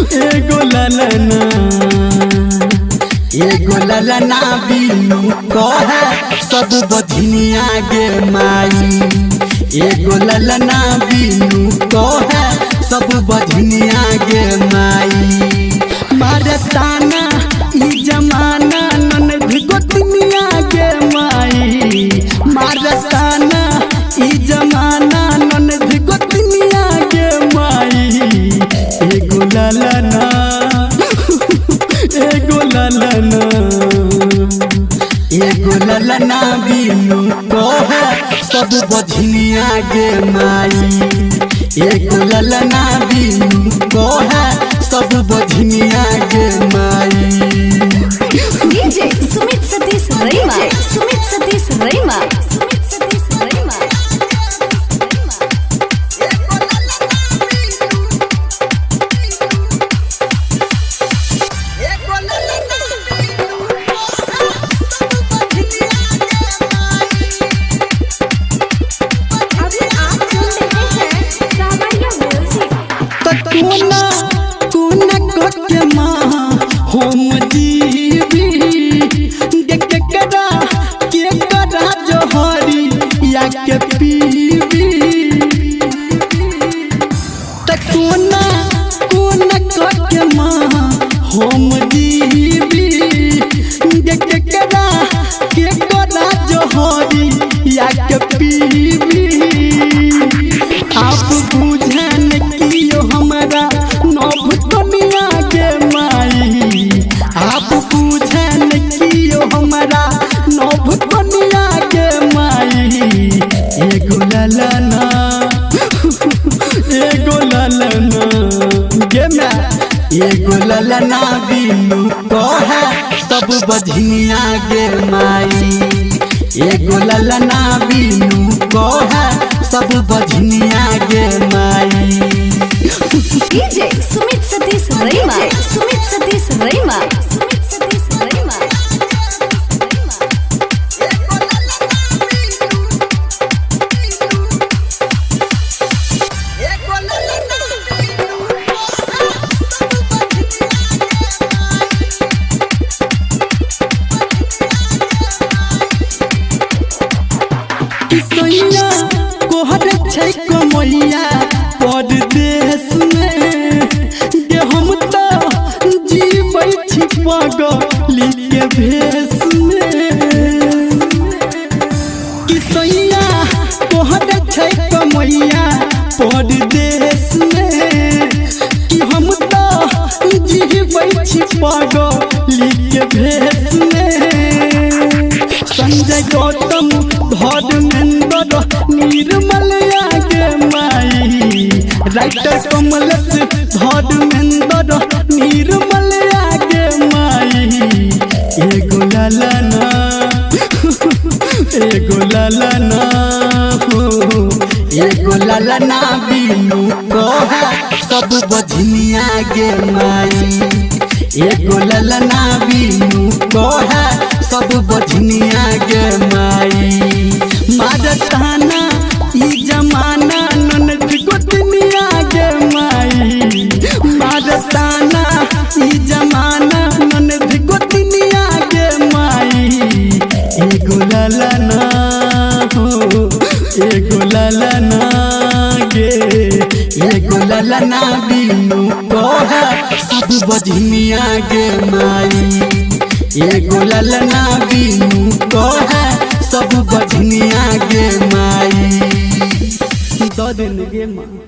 एगो ललना बिनु कहे सब बधिनिया गे माई। एगो ललना बिनु कहे सब बधिनिया गे माई। मारताना ई जमाना ननद गोतनिया गे माई। मारताना ई जमाना ननद गोतनिया गे माई। एगो ललना बिनु कहे सब बधिनिया गे माई। एगो ललना बिनु कहे सब बधिनिया गे माई। डीजे सुमित सतीश रैमा, सुमित सतीश रैमा, सुमित सतीश रैमा। कोना के माँ हम जीवी के करा जोहरी या के पीवी। कोना के माँ हम जीवी के करा जोहरी या के पीवी। आप बुझन कियो हमरा नभ कनिया गे माई। आप बुझन कियो हमरा नभ कनिया गे माई। एगो ललना गे माई। एगो ललना बिनु कहे सब बधिनिया गे माई। एगो ललना बिनु कहे सब बधिनिया गे माई। डीजे सुमित सतीश रैमा, सुमित सतीश रैमा, सुमित सतीश रैमा। किसैया कोहर छै कमैया परदेश में गे। हम तो जीबै छी पगली के भेष में। किसैया कोहर छै कमैया परदेश में कि हम तो जीबै छी पगली के भेष में। संजय गौतम धर्मेंद्र निर्मलिया गे माई। राइटर कमलेश धर्मेंद्र निर्मलिया गे माई। एगो ललना बिनु कहे सब बधिनिया गे माई। एगो ललना बिनु कहे सब बधिनिया गे माई। मारताना ई जमाना ननद गोतनिया गे माई। मारताना ई जमाना ननद गोतनिया गे माई। एगो ललना गे। एगो ललना बिनु कहे सब बधिनिया गे माई। एगो ललना बिनु कहे सब बधिनिया गे माई। दो दिन गे माई।